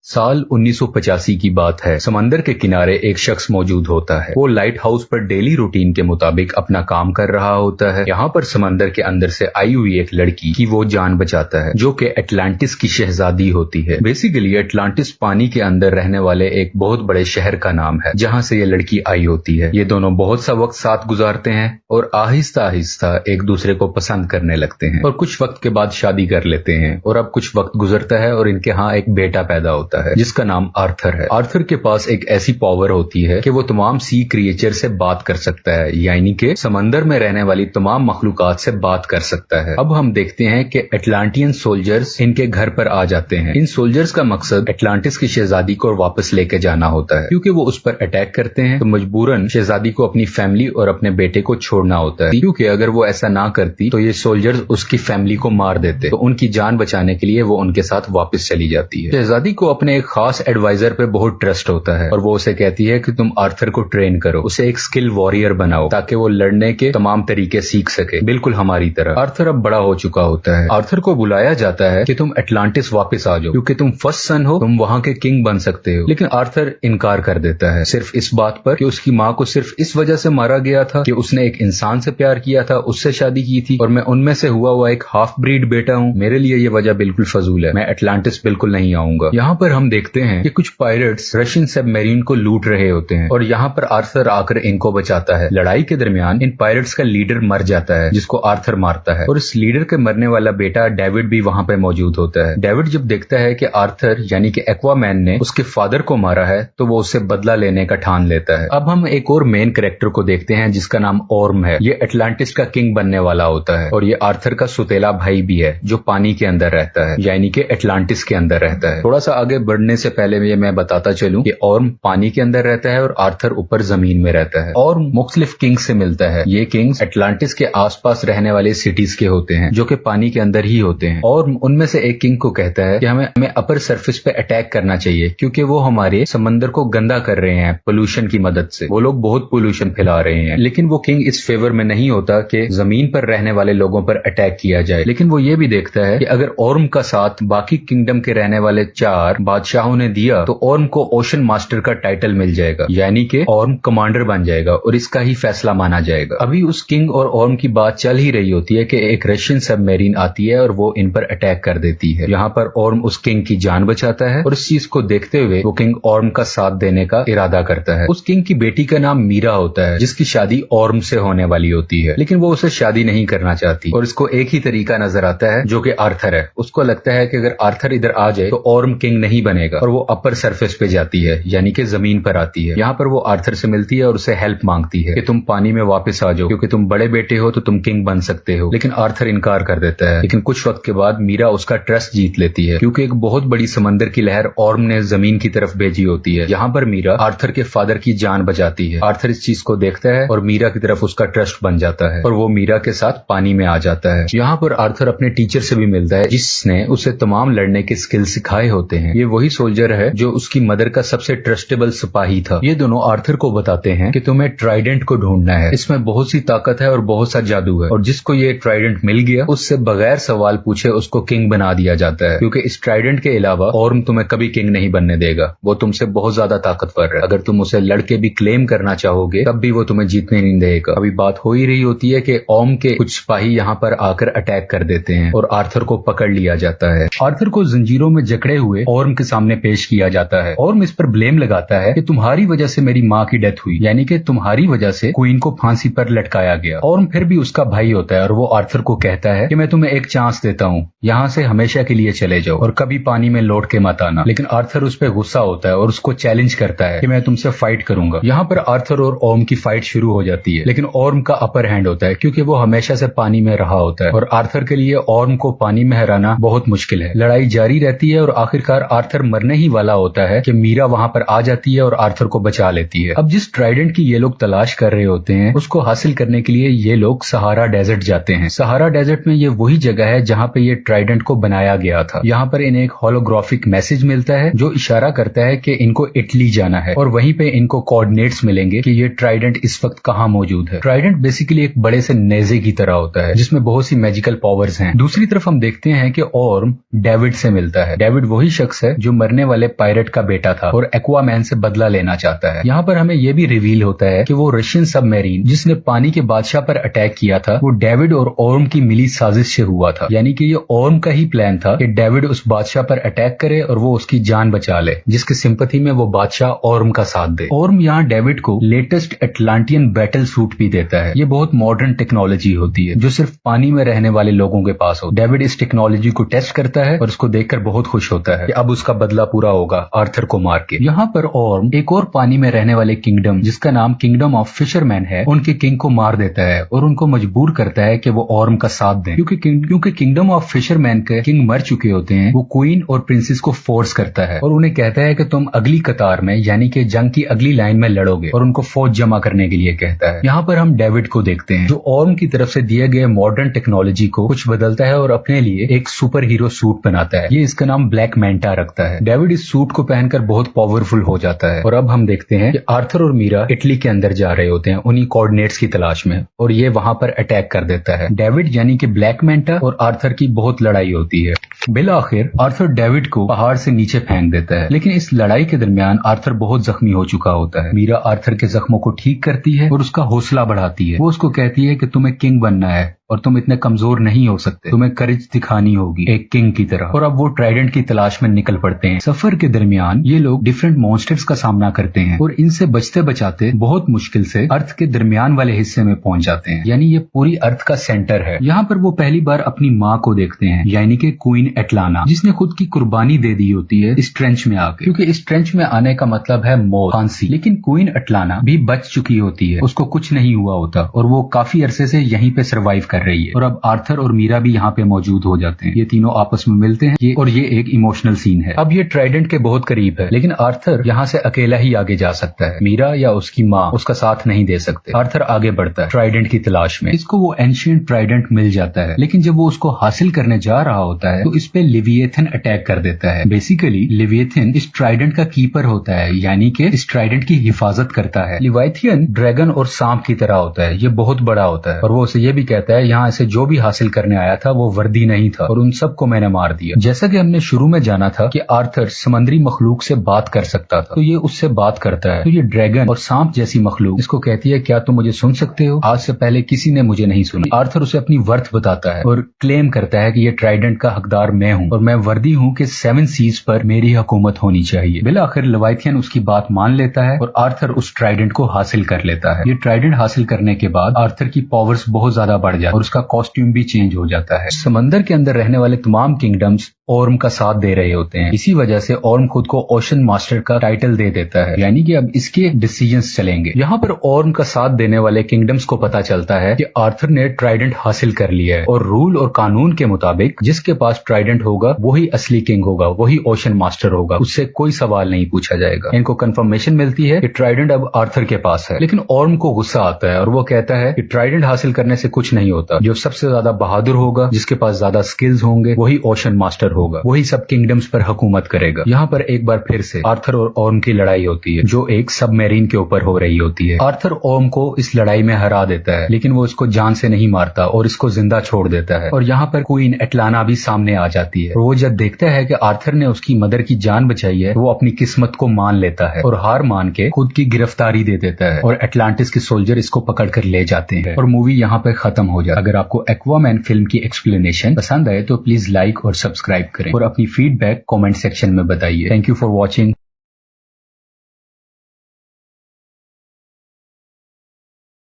साल 1985 की बात है। समंदर के किनारे एक शख्स मौजूद होता है। वो लाइट हाउस पर डेली रूटीन के मुताबिक अपना काम कर रहा होता है। यहाँ पर समंदर के अंदर से आई हुई एक लड़की की वो जान बचाता है, जो कि अटलांटिस की शहजादी होती है। बेसिकली अटलांटिस पानी के अंदर रहने वाले एक बहुत बड़े शहर का नाम है, जहाँ से ये लड़की आई होती है। ये दोनों बहुत सा वक्त साथ गुजारते हैं और आहिस्ता आहिस्ता एक दूसरे को पसंद करने लगते हैं और कुछ वक्त के बाद शादी कर लेते हैं। और अब कुछ वक्त गुजरता है और इनके यहाँ एक बेटा पैदा होता है जिसका नाम आर्थर है। आर्थर के पास एक ऐसी पावर होती है कि वो तमाम सी क्रिएचर से बात कर सकता है, यानी कि समंदर में रहने वाली तमाम मखलूकात से बात कर सकता है। अब हम देखते हैं कि अटलांटियन सोल्जर्स इनके घर पर आ जाते हैं। इन सोल्जर्स का मकसद अटलांटिस की शहजादी को वापस लेके जाना होता है, क्योंकि वो उस पर अटैक करते हैं तो मजबूरन शहजादी को अपनी फैमिली और अपने बेटे को छोड़ना होता है, क्योंकि अगर वो ऐसा ना करती तो ये सोल्जर्स उसकी फैमिली को मार देते। तो उनकी जान बचाने के लिए वो उनके साथ वापस चली जाती है। शहजादी को अपने एक खास एडवाइजर पे बहुत ट्रस्ट होता है और वो उसे कहती है कि तुम आर्थर को ट्रेन करो, उसे एक स्किल वॉरियर बनाओ ताकि वो लड़ने के तमाम तरीके सीख सके, बिल्कुल हमारी तरह। आर्थर अब बड़ा हो चुका होता है। आर्थर को बुलाया जाता है कि तुम अटलांटिस वापस आ जाओ, क्योंकि तुम फर्स्ट सन हो, तुम वहां के किंग बन सकते हो। लेकिन आर्थर इनकार कर देता है, सिर्फ इस बात पर कि उसकी माँ को सिर्फ इस वजह से मारा गया था कि उसने एक इंसान से प्यार किया था, उससे शादी की थी और मैं उनमें से हुआ एक हाफ ब्रीड बेटा हूँ। मेरे लिए ये वजह बिल्कुल फजूल है, मैं अटलांटिस बिल्कुल नहीं आऊंगा। यहाँ पर हम देखते हैं कि कुछ पायरेट्स रशियन सबमरीन को लूट रहे होते हैं और यहाँ पर आर्थर आकर इनको बचाता है। लड़ाई के दरमियान इन पायरेट्स का लीडर मर जाता है, जिसको आर्थर मारता है, और इस लीडर के मरने वाला बेटा डेविड भी वहाँ पे मौजूद होता है। डेविड जब देखता है कि आर्थर यानी कि एक्वामैन ने उसके फादर को मारा है तो वो उससे बदला लेने का ठान लेता है। अब हम एक और मेन कैरेक्टर को देखते हैं जिसका नाम ऑर्म है। ये अटलांटिस का किंग बनने वाला होता है और ये आर्थर का सुतेला भाई भी है, जो पानी के अंदर रहता है, यानी कि अटलांटिस के अंदर रहता है। थोड़ा सा आगे बढ़ने से पहले ये मैं बताता चलूं कि ऑर्म पानी के अंदर रहता है और आर्थर ऊपर जमीन में रहता है। ऑर्म मुख्तलिफ किंग्स से मिलता है। ये किंग्स अटलांटिस के आसपास रहने वाले सिटीज के होते हैं, जो कि पानी के अंदर ही होते हैं। और उनमें से एक किंग को कहता है कि हमें अपर सरफेस पे अटैक करना चाहिए, क्योंकि वो हमारे समंदर को गंदा कर रहे हैं पोल्यूशन की मदद से। वो लोग बहुत पोल्यूशन फैला रहे हैं। लेकिन वो किंग इस फेवर में नहीं होता कि जमीन पर रहने वाले लोगों पर अटैक किया जाए। लेकिन वो ये भी देखता है कि अगर ऑर्म का साथ बाकी किंगडम के रहने वाले 4 बादशाहों ने दिया तो ऑर्म को ओशन मास्टर का टाइटल मिल जाएगा, यानी कि ऑर्म कमांडर बन जाएगा और इसका ही फैसला माना जाएगा। अभी उस किंग और ऑर्म की बात चल ही रही होती है कि एक रशियन सबमरीन आती है और वो इन पर अटैक कर देती है। यहाँ पर ऑर्म उस किंग की जान बचाता है और इस चीज को देखते हुए वो किंग ऑर्म का साथ देने का इरादा करता है। उस किंग की बेटी का नाम मीरा होता है, जिसकी शादी ऑर्म से होने वाली होती है, लेकिन वो उसे शादी नहीं करना चाहती और इसको एक ही तरीका नजर आता है, जो कि आर्थर है। उसको लगता है कि अगर आर्थर इधर आ जाए तो ऑर्म किंग नहीं बनेगा और वो अपर सरफेस पे जाती है, यानी कि जमीन पर आती है। यहाँ पर वो आर्थर से मिलती है और उसे हेल्प मांगती है कि तुम पानी में वापस आ जाओ, क्योंकि तुम बड़े बेटे हो तो तुम किंग बन सकते हो। लेकिन आर्थर इनकार कर देता है। लेकिन कुछ वक्त के बाद मीरा उसका ट्रस्ट जीत लेती है, क्योंकि एक बहुत बड़ी समंदर की लहर ऑर्म ने जमीन की तरफ भेजी होती है। यहाँ पर मीरा आर्थर के फादर की जान बचाती है। आर्थर इस चीज को देखता है और मीरा की तरफ उसका ट्रस्ट बन जाता है और वो मीरा के साथ पानी में आ जाता है। यहाँ पर आर्थर अपने टीचर से भी मिलता है, जिसने उसे तमाम लड़ने के स्किल सिखाए होते हैं। ये वही सोल्जर है जो उसकी मदर का सबसे ट्रस्टेबल सिपाही था। ये दोनों आर्थर को बताते हैं कि तुम्हें ट्राइडेंट को ढूंढना है, इसमें बहुत सी ताकत है और बहुत सा जादू है, और जिसको ये ट्राइडेंट मिल गया उससे बगैर सवाल पूछे उसको किंग बना दिया जाता है, क्योंकि इस ट्राइडेंट के अलावा ऑर्म तुम्हें कभी किंग नहीं बनने देगा। वो तुमसे बहुत ज्यादा ताकतवर है। अगर तुम उसे लड़के भी क्लेम करना चाहोगे तब भी वो तुम्हें जीतने नहीं देगा। अभी बात हो ही रही होती है कि ऑर्म के कुछ सिपाही यहाँ पर आकर अटैक कर देते हैं और आर्थर को पकड़ लिया जाता है। आर्थर को जंजीरों में जकड़े हुए ऑर्म के सामने पेश किया जाता है। ऑर्म इस पर ब्लेम लगाता है कि तुम्हारी वजह से मेरी माँ की डेथ हुई, यानी कि तुम्हारी वजह से क्वीन को फांसी पर लटकाया गया। ऑर्म फिर भी उसका भाई होता है और वो आर्थर को कहता है कि मैं तुम्हें एक चांस देता हूँ, यहाँ से हमेशा के लिए चले जाओ और कभी पानी में लौट के मत आना। लेकिन आर्थर उस पर गुस्सा होता है और उसको चैलेंज करता है कि मैं तुमसे फाइट करूंगा। यहाँ पर आर्थर और ऑर्म की फाइट शुरू हो जाती है, लेकिन ऑर्म का अपर हैंड होता है, क्योंकि वो हमेशा से पानी में रहा होता है और आर्थर के लिए ऑर्म को पानी में हराना बहुत मुश्किल है। लड़ाई जारी रहती है और आखिरकार आर्थर मरने ही वाला होता है कि मीरा वहां पर आ जाती है और आर्थर को बचा लेती है। अब जिस ट्राइडेंट की ये लोग तलाश कर रहे होते हैं उसको हासिल करने के लिए ये लोग सहारा डेजर्ट जाते हैं। सहारा डेजर्ट में ये वही जगह है जहाँ पे ये ट्राइडेंट को बनाया गया था। यहाँ पर इन्हें एक होलोग्राफिक मैसेज मिलता है जो इशारा करता है कि इनको इटली जाना है और वहीं पे इनको कोऑर्डिनेट्स मिलेंगे कि ये ट्राइडेंट इस वक्त कहाँ मौजूद है। ट्राइडेंट बेसिकली एक बड़े से नेजे की तरह होता है जिसमें बहुत सी मैजिकल पावर्स हैं। दूसरी तरफ हम देखते हैं कि ऑर्म डेविड से मिलता है। डेविड वही शख्स है जो मरने वाले पायरेट का बेटा था और एक्वामैन से बदला लेना चाहता है। यहाँ पर हमें ये भी रिवील होता है कि वो रशियन सबमरीन जिसने पानी के बादशाह पर अटैक किया था वो डेविड और ऑर्म की मिली साजिश से हुआ था। यानी कि ये ऑर्म का ही प्लान था कि डेविड उस बादशाह पर अटैक करे और वो उसकी जान बचा ले, जिसकी सिंपैथी में वो बादशाह ऑर्म का साथ दे। ऑर्म यहाँ डेविड को लेटेस्ट एटलांटियन बैटल सूट भी देता है। ये बहुत मॉडर्न टेक्नोलॉजी होती है जो सिर्फ पानी में रहने वाले लोगों के पास हो। डेविड इस टेक्नोलॉजी को टेस्ट करता है और उसको देखकर बहुत खुश होता है कि अब उसका बदला पूरा होगा आर्थर को मार के। यहाँ पर ऑर्म एक और पानी में रहने वाले किंगडम जिसका नाम किंगडम ऑफ फिशरमैन है उनके किंग को मार देता है और उनको मजबूर करता है कि वो ऑर्म का साथ दें, क्योंकि किंगडम ऑफ फिशरमैन के किंग मर चुके होते हैं। वो क्वीन और प्रिंसेस को फोर्स करता है और उन्हें कहता है कि तुम अगली कतार में यानी कि जंग की अगली लाइन में लड़ोगे और उनको फौज जमा करने के लिए कहता है। यहाँ पर हम डेविड को देखते हैं जो ऑर्म की तरफ से दिए गए मॉडर्न टेक्नोलॉजी को कुछ बदलता है और अपने लिए एक सुपर हीरो सूट बनाता है। ये इसका नाम ब्लैक मैंटा रखता है। डेविड इस सूट को पहनकर बहुत पावरफुल हो जाता है और अब हम देखते हैं कि आर्थर और मीरा इटली के अंदर जा रहे होते हैं उन्हीं कोऑर्डिनेट्स की तलाश में और ये वहां पर अटैक कर देता है। डेविड यानी कि ब्लैक मैंटा और आर्थर की बहुत लड़ाई होती है। बिल आखिर आर्थर डेविड को पहाड़ से नीचे फेंक देता है, लेकिन इस लड़ाई के दरमियान आर्थर बहुत जख्मी हो चुका होता है। मीरा आर्थर के जख्मों को ठीक करती है और उसका हौसला बढ़ाती है। वो उसको कहती है कि तुम्हें किंग बनना है और तुम इतने कमजोर नहीं हो सकते, तुम्हें करेज दिखानी होगी एक किंग की तरह। और अब वो ट्राइडेंट की तलाश में निकल पड़ते हैं। सफर के दरमियान ये लोग डिफरेंट मॉन्स्टर्स का सामना करते हैं और इनसे बचते बचाते बहुत मुश्किल से अर्थ के दरमियान वाले हिस्से में पहुंच जाते हैं, यानी ये पूरी अर्थ का सेंटर है। यहाँ पर वो पहली बार अपनी माँ को देखते हैं, यानी कि क्वीन एटलाना, जिसने खुद की कुर्बानी दे दी होती है इस ट्रेंच में आके, क्योंकि इस ट्रेंच में आने का मतलब है मौत, फांसी। लेकिन क्वीन एटलाना भी बच चुकी होती है, उसको कुछ नहीं हुआ होता और वो काफी अरसे से यहीं पे सर्वाइव कर रही है। और अब आर्थर और मीरा भी यहाँ पे मौजूद हो जाते हैं। ये तीनों आपस में मिलते हैं ये एक इमोशनल सीन है। अब ये ट्राइडेंट के बहुत करीब है, लेकिन आर्थर यहाँ से अकेला ही आगे जा सकता है। मीरा या उसकी माँ उसका साथ नहीं दे सकते। आर्थर आगे बढ़ता है ट्राइडेंट की तलाश में। इसको वो एंशिएंट ट्राइडेंट मिल जाता है, लेकिन जब वो उसको हासिल करने जा रहा होता है तो इस पे लिविएथन अटैक कर देता है। बेसिकली लिविएथन इस ट्राइडेंट का कीपर होता है, यानी कि इस ट्राइडेंट की हिफाजत करता है। लिविएथन ड्रैगन और सांप की तरह होता है, ये बहुत बड़ा होता है और वो उसे ये भी कहता है यहाँ से जो भी हासिल करने आया था वो वर्दी नहीं था और उन सबको मैंने मार दिया। जैसा कि हमने शुरू में जाना था कि आर्थर समुद्री मखलूक से बात कर सकता था, तो ये उससे बात करता है। तो ये ड्रैगन और सांप जैसी मखलूक इसको कहती है क्या तुम मुझे सुन सकते हो? आज से पहले किसी ने मुझे नहीं सुनी। आर्थर उसे अपनी वर्थ बताता है और क्लेम करता है कि ये ट्राइडेंट का हकदार मैं हूँ और मैं वर्दी हूँ कि 7 सीज पर मेरी हुकूमत होनी चाहिए। बिल आखिर लेविएथन उसकी बात मान लेता है और आर्थर उस ट्राइडेंट को हासिल कर लेता है। ये ट्राइडेंट हासिल करने के बाद आर्थर की पावर्स बहुत ज्यादा बढ़ जाती है और उसका कॉस्ट्यूम भी चेंज हो जाता है। समंदर के अंदर रहने वाले तमाम किंगडम्स ऑर्म का साथ दे रहे होते हैं। इसी वजह से ऑर्म खुद को ओशन मास्टर का टाइटल दे देता है, यानी कि अब इसके डिसीजंस चलेंगे। यहाँ पर ऑर्म का साथ देने वाले किंगडम्स को पता चलता है कि आर्थर ने ट्राइडेंट हासिल कर लिया है और रूल और कानून के मुताबिक जिसके पास ट्राइडेंट होगा वही असली किंग होगा, वही ओशन मास्टर होगा, उससे कोई सवाल नहीं पूछा जाएगा। इनको कंफर्मेशन मिलती है कि ट्राइडेंट अब आर्थर के पास है, लेकिन ऑर्म को गुस्सा आता है और वो कहता है कि ट्राइडेंट हासिल करने से कुछ नहीं होता। जो सबसे ज्यादा बहादुर होगा, जिसके पास ज्यादा स्किल्स होंगे, वही ओशन मास्टर होगा, वही सब किंगडम्स पर हुकूमत करेगा। यहाँ पर एक बार फिर से आर्थर और ऑर्म की लड़ाई होती है जो एक सबमरीन के ऊपर हो रही होती है। आर्थर ऑर्म को इस लड़ाई में हरा देता है, लेकिन वो इसको जान से नहीं मारता और इसको जिंदा छोड़ देता है। और यहाँ पर क्वीन एटलाना भी सामने आ जाती है और वो जब देखता है कि आर्थर ने उसकी मदर की जान बचाई है, वो अपनी किस्मत को मान लेता है और हार मान के खुद की गिरफ्तारी दे देता है और एटलांटिस के सोल्जर इसको पकड़ कर ले जाते हैं और मूवी यहाँ पे खत्म हो जाती है। अगर आपको एक्वामैन फिल्म की एक्सप्लेनेशन पसंद आए तो प्लीज लाइक और सब्सक्राइब करें और अपनी फीडबैक कमेंट सेक्शन में बताइए। Thank you for watching.